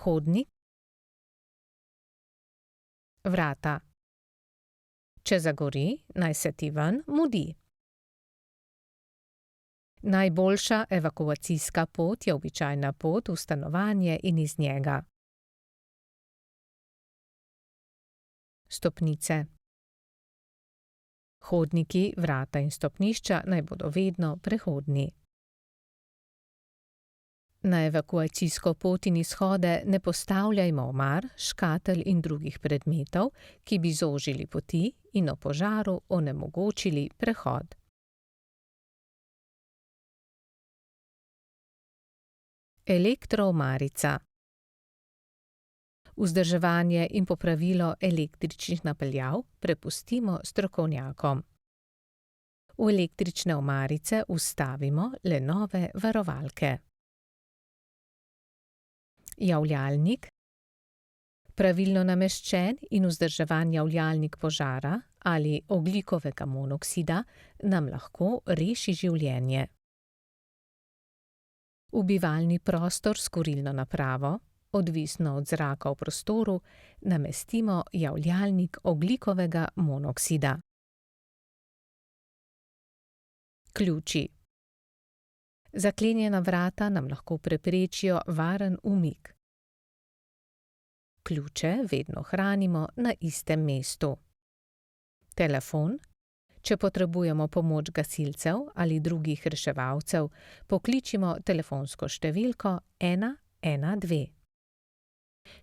hodnik, vrata. Če zagori, naj se ti ven mudi. Najboljša evakuacijska pot je običajna pot v stanovanje in iz njega. Stopnice. Hodniki, vrata in stopnišča naj bodo vedno prehodni. Na evakuacijsko pot in izhode ne postavljajmo omar, škatel in drugih predmetov, ki bi zožili poti in ob požaru onemogočili prehod. Elektroomarica. Vzdrževanje in popravilo električnih napeljav prepustimo strokovnjakom. V električne omarice vstavimo le nove varovalke. Javljalnik. Pravilno nameščen in vzdrževan javljalnik požara ali ogljikovega monoksida nam lahko reši življenje. V bivalni prostor s kurilno napravo, odvisno od zraka v prostoru, namestimo javljalnik ogljikovega monoksida. Ključi. Zaklenjena vrata nam lahko preprečijo varen umik. Ključe vedno hranimo na istem mestu. Telefon. Če potrebujemo pomoč gasilcev ali drugih reševalcev, pokličimo telefonsko številko 112.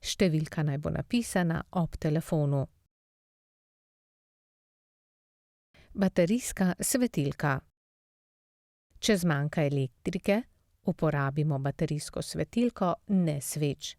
Številka naj bo napisana ob telefonu. Baterijska svetilka. Če zmanjka elektrike, uporabimo baterijsko svetilko, ne sveč.